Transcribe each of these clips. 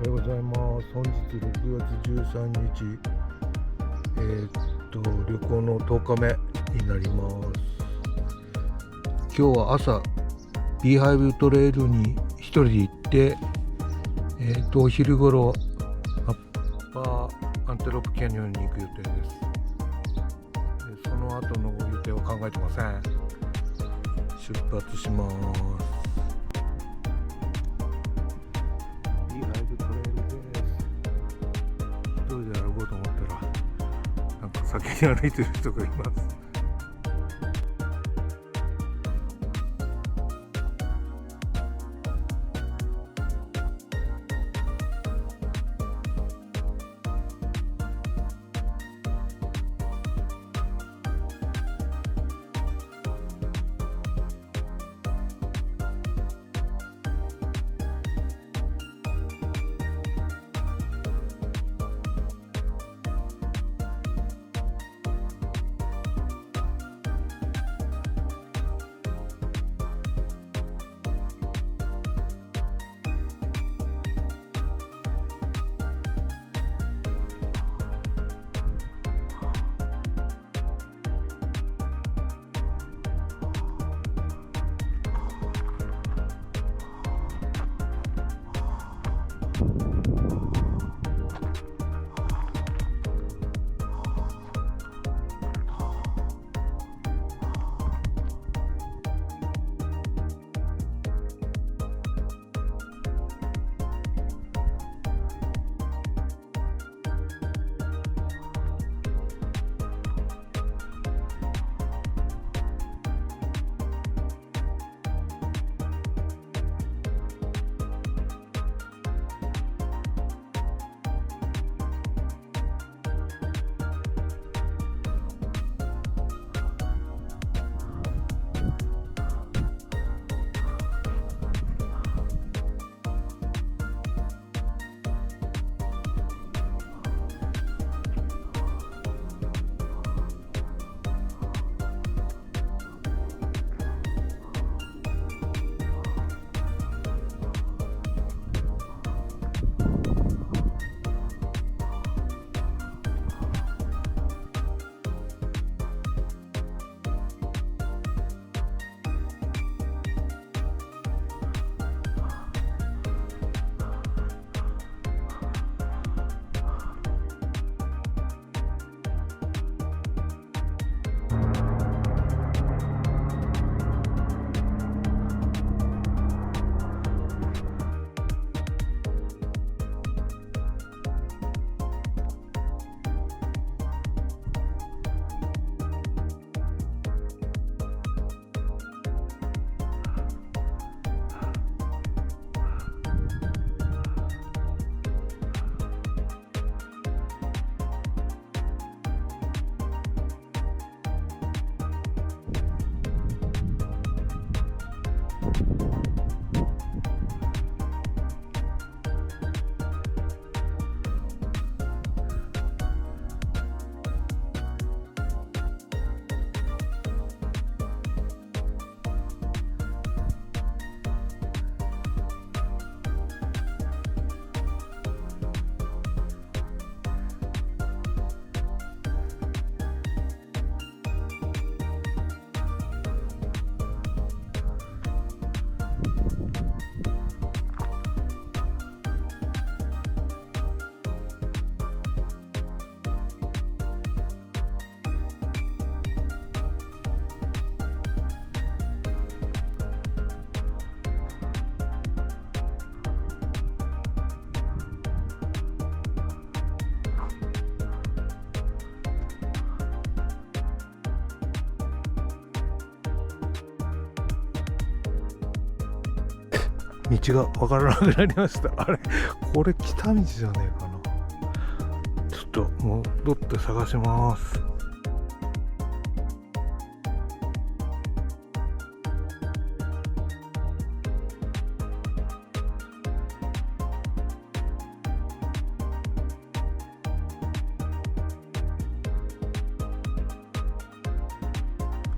おはようございます。本日6月13日、旅行の10日目になります。今日は朝ビーハイブトレイルに一人で行って、お昼頃アッパーアンテロープキャニオンに行く予定です。その後の予定は考えてません。出発します。先に歩いてる人がいます。道が分からなくなりました。あれ、これ来た道じゃねえかな。ちょっと戻って探します。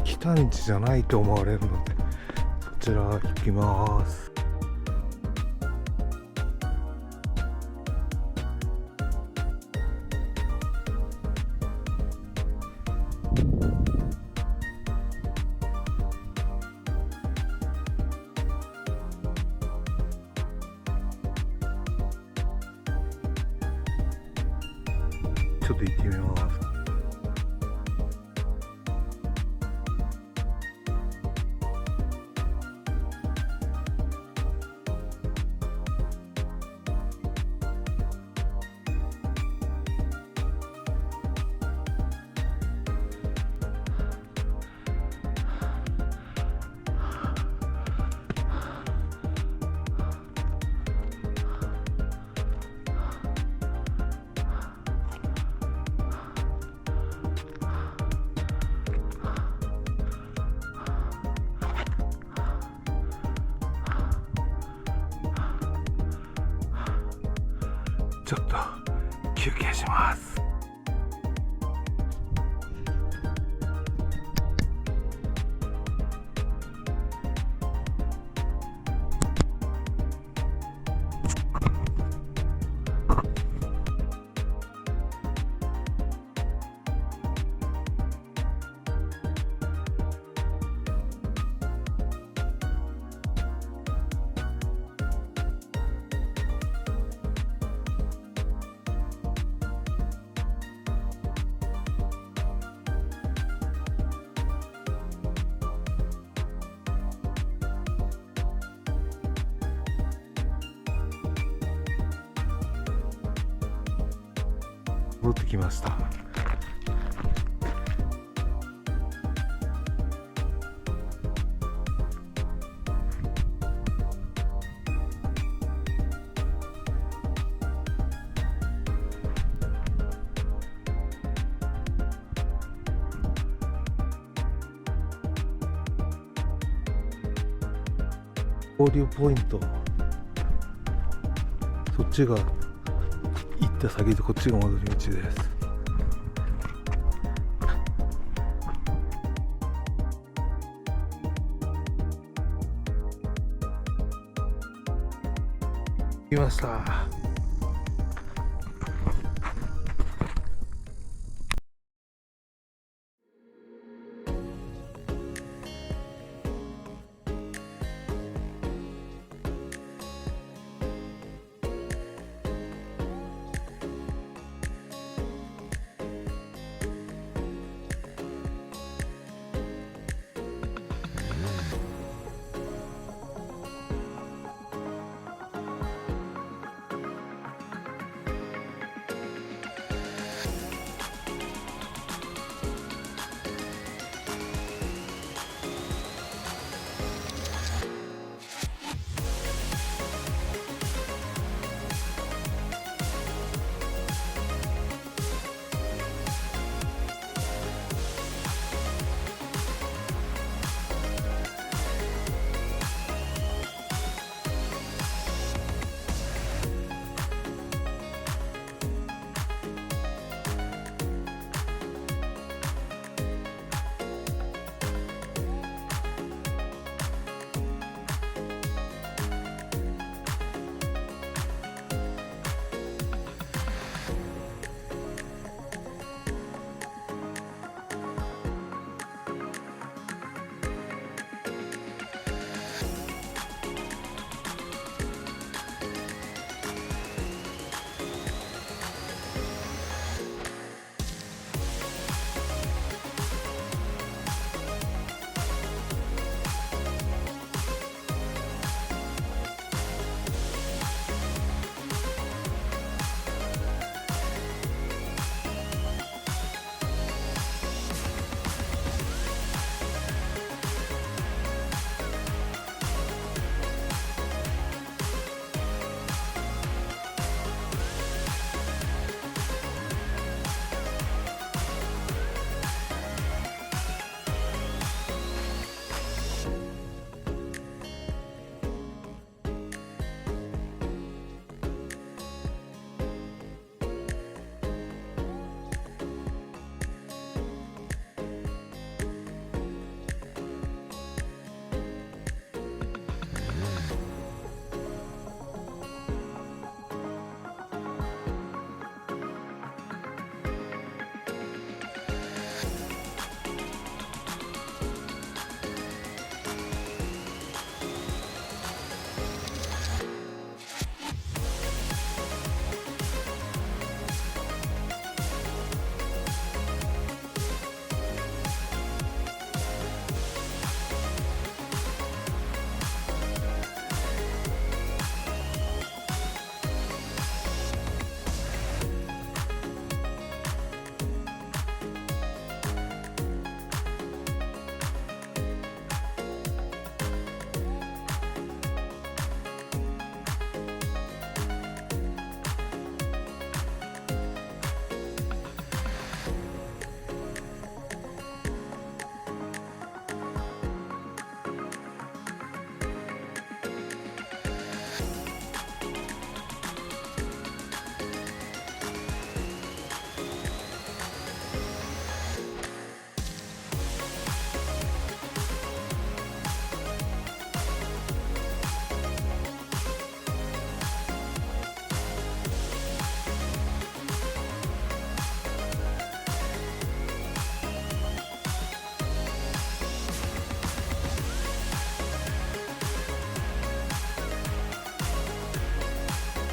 来た道じゃないと思われるので、こちら行きます。ちょっと休憩します。戻ってきました。合流ポイント、そっちが行った先でこっちが戻り道です。来ました。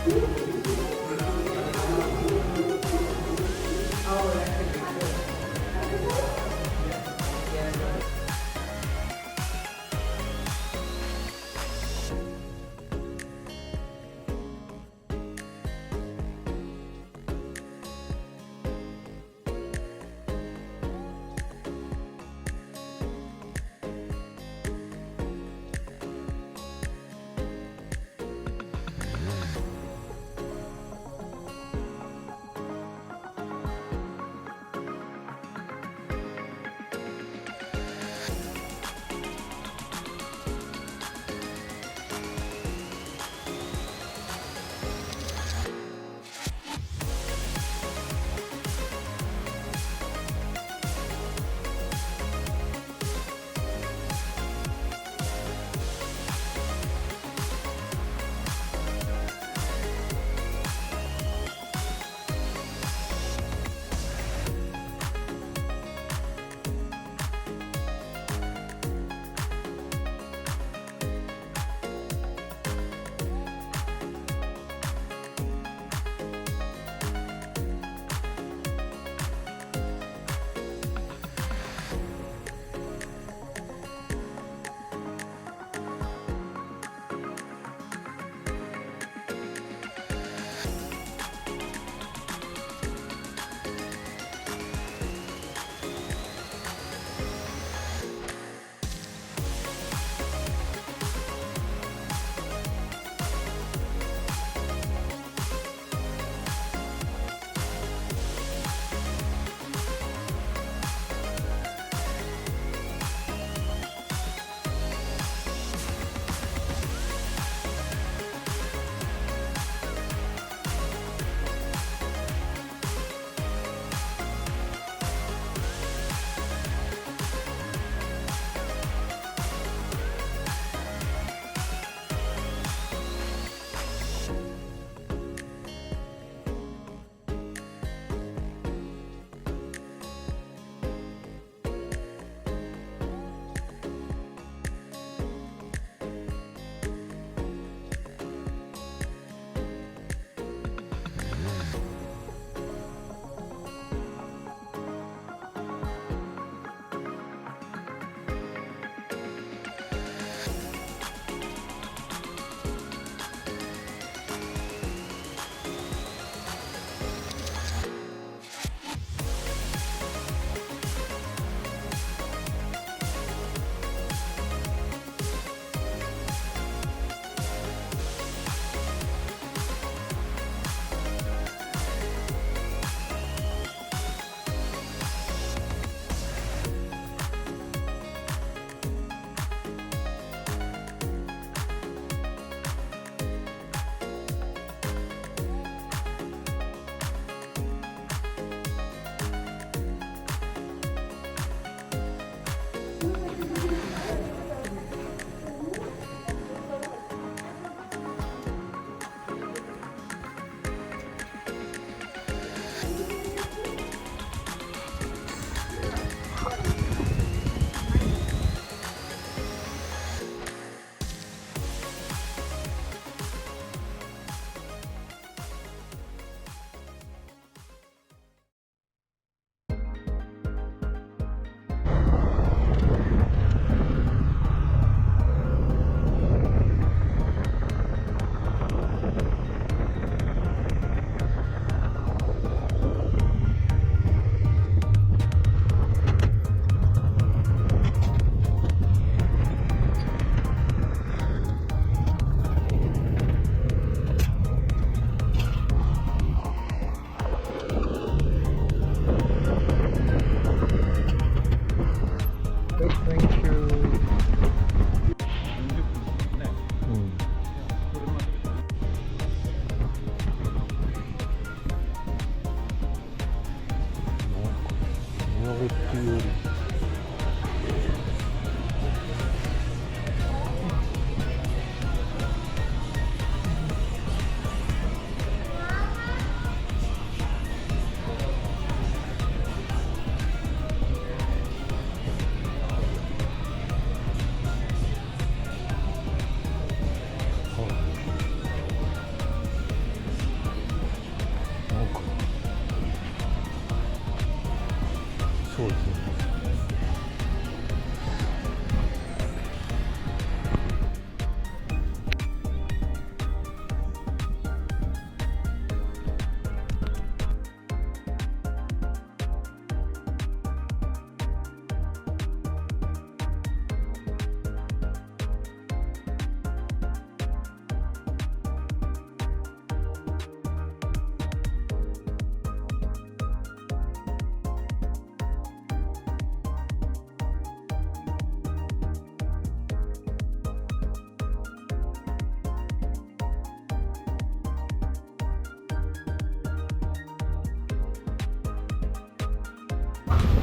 こ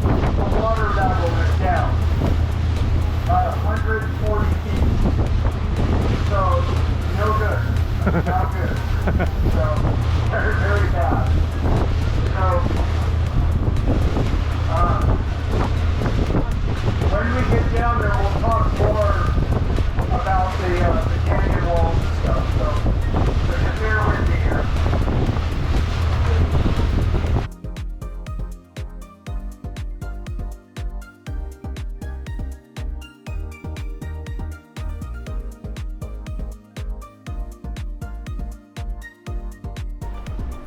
the water level is down by 140 feet. So, no good. Not good. So, very, very bad. So, when we get down there, we'll talk more about the canyon walls and stuff. So just bear with me here.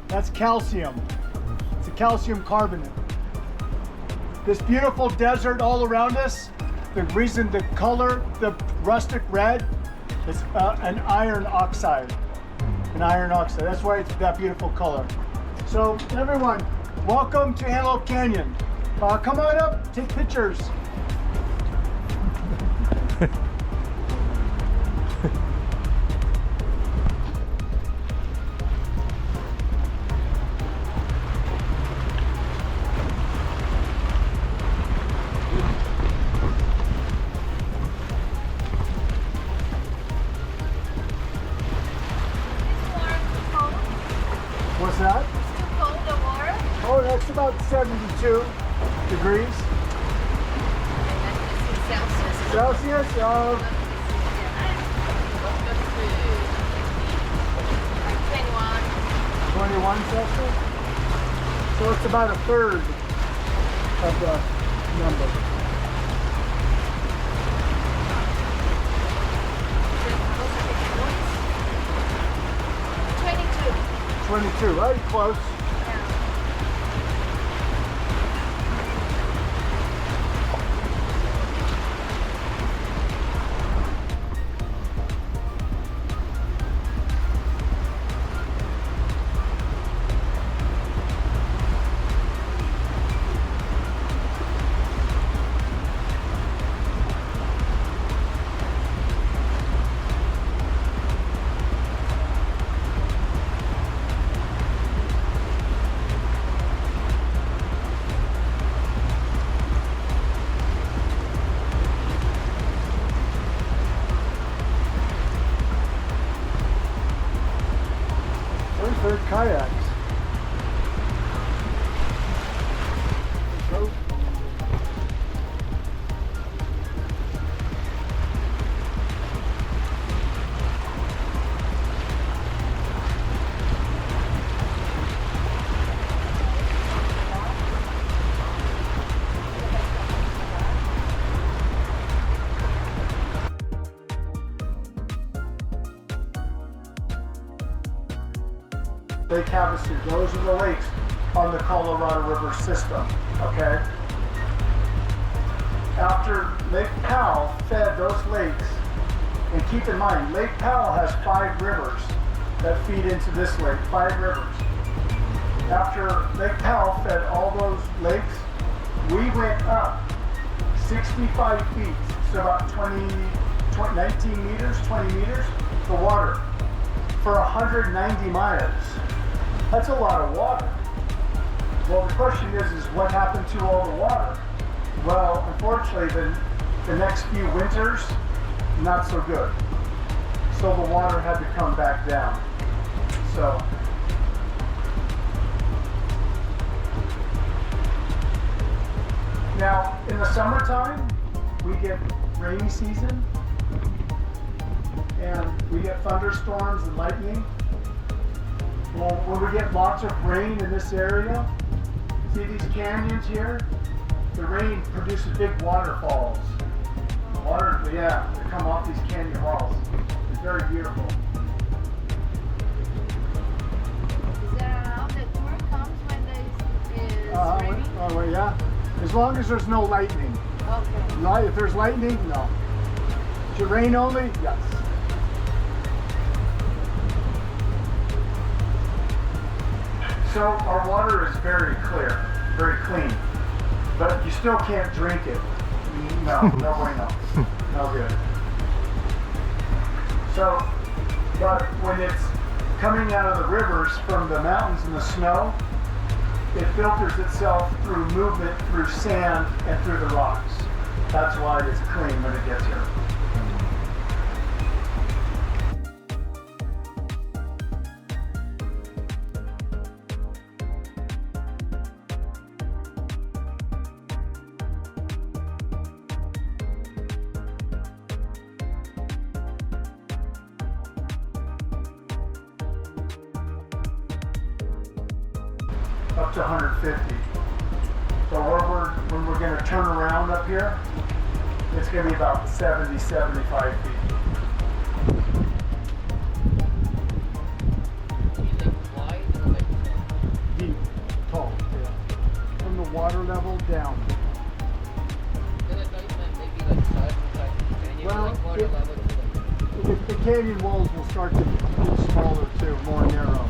That's calcium. It's a calcium carbonate. This beautiful desert all around us, the reason the color, the rustic red, is an iron oxide. An iron oxide. That's why it's that beautiful color. So everyone, welcome to Antelope Canyon. Come on up, take pictures. What's that? It's too cold, the water. Oh, that's about 72 degrees. And that's Celsius. Celsius? Like 21. 21 Celsius? So it's about a third of the number. Yeah. 22, right? Close. Where's their kayaks? Go. Lake Havasu, those are the lakes on the Colorado River system, okay? After Lake Powell fed those lakes, and keep in mind, Lake Powell has 5 rivers that feed into this lake, 5 rivers. After Lake Powell fed all those lakes, we went up 65 feet, so about 19 meters, 20 meters, the water, for 190 miles. That's a lot of water. Well, the question is what happened to all the water? Well, unfortunately, the next few winters, not so good. So the water had to come back down. So, now, in the summertime, we get rainy season, and we get thunderstorms and lightning. Well, when we get lots of rain in this area, see these canyons here? The rain produces big waterfalls. Water, yeah, they come off these canyon walls. It's very beautiful. Is there an outlet tour comes when there is raining? Oh, well, yeah. As long as there's no lightning. Okay. If there's lightning, no. Should rain only? Yes. So our water is very clear, very clean, but you still can't drink it. No, no bueno, no good. So, but when it's coming out of the rivers from the mountains and the snow, it filters itself through movement, through sand, and through the rocks. That's why it's clean when it gets here. Up to 150. So when we're going to turn around up here, it's going to be about 70, 75 feet. Deep, tall, yeah. From the water level down. Well, the canyon walls will start to get smaller too, more narrow.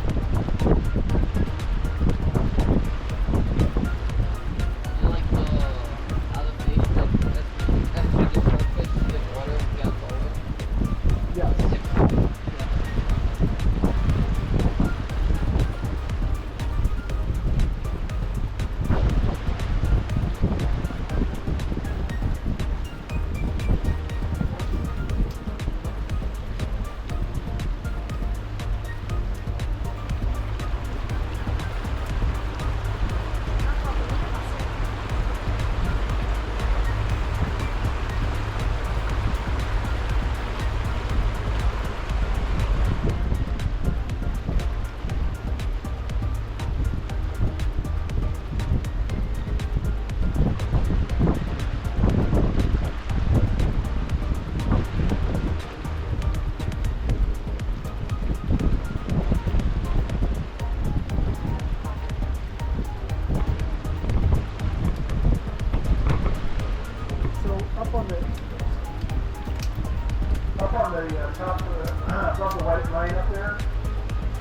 Above the white line up there,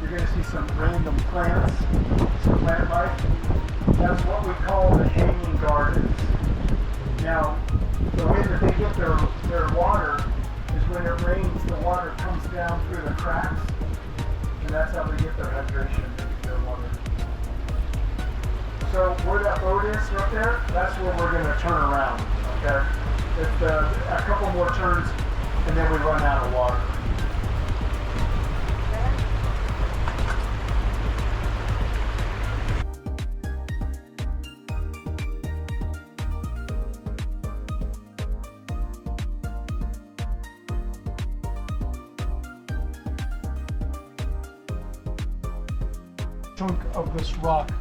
you're going to see some random plants, some plant life. That's what we call the hanging gardens. Now, the way that they get their water is when it rains, the water comes down through the cracks, and that's how they get their hydration, their water. So where that road is right there, that's where we're going to turn around, okay? It's a couple more turns, and then we run out of water. Chunk of this rock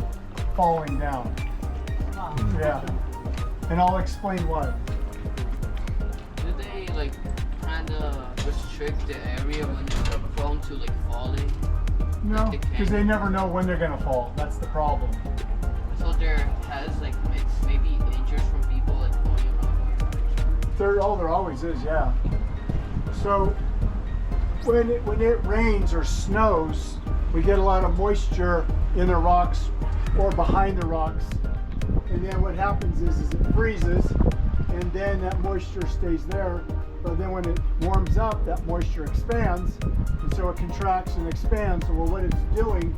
falling down. Wow. Yeah. And I'll explain why. Do they like kind of restrict the area when they're prone to like falling? No, Like because they never know when they're gonna fall. That's the problem. So there has like maybe dangers from people like going around here. There always is, yeah. So when it rains or snows, we get a lot of moisture in the rocks or behind the rocks, and then what happens is it freezes, and then that moisture stays there. But then when it warms up, that moisture expands, and so it contracts and expands. So what it's doing,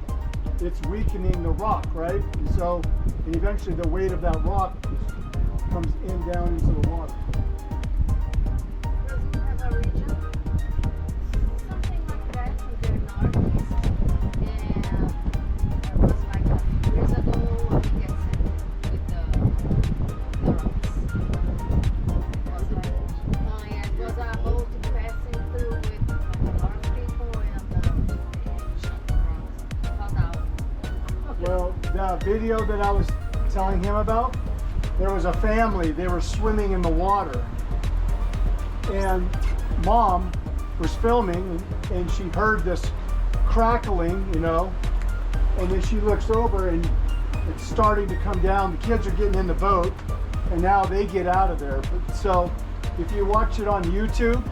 it's weakening the rock, right? And eventually the weight of that rock comes down into the water. Does it have a region? Something like that to the northeast. And there was like a few years ago a big accident with the rocks. It was a boat passing through with a lot of people and shot out. Well, the video that I was telling him about, there was a family, they were swimming in the water. And mom was filming, and she heard this crackling, you know, and then she looks over and it's starting to come down. The kids are getting in the boat, and now they get out of there. So if you watch it on YouTube,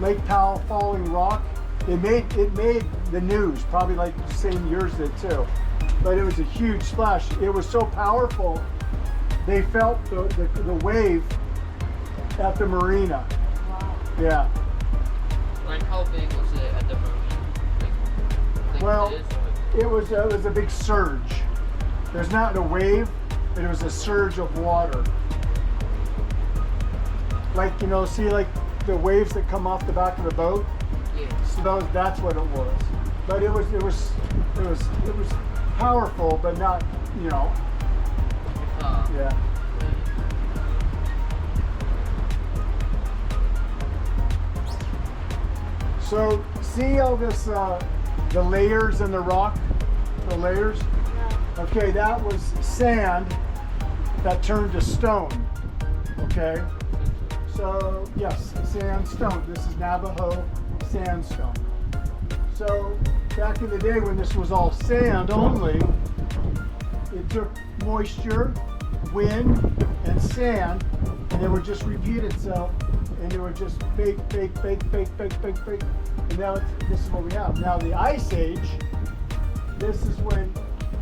Lake Powell Falling Rock, it made the news, probably like the same yours did too. But it was a huge splash. It was so powerful, they felt the wave at the marina. Wow. Yeah. Like how big was it at the marina? Like Well, this, or- it was a big surge. There's not a wave, but it was a surge of water. Like, you know, see like the waves that come off the back of the boat? Yeah. So that's what it was. But it was powerful, but not, you know, yeah. So see all this, the layers in the rock, the layers? Okay, that was sand that turned to stone, okay? So yes, sandstone. This is Navajo sandstone. So back in the day when this was all sand only, it took moisture, wind, and sand, and it would just repeat itself, and it would just bake, and now this is what we have. Now the Ice Age, this is when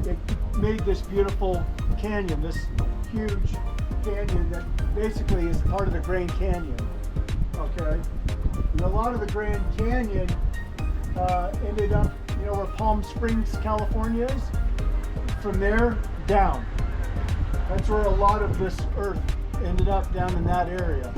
it made this beautiful canyon, this huge canyon that basically is part of the Grand Canyon, okay? And a lot of the Grand Canyon ended up, you know, where Palm Springs, California is? From there, down. That's where a lot of this earth ended up, down in that area.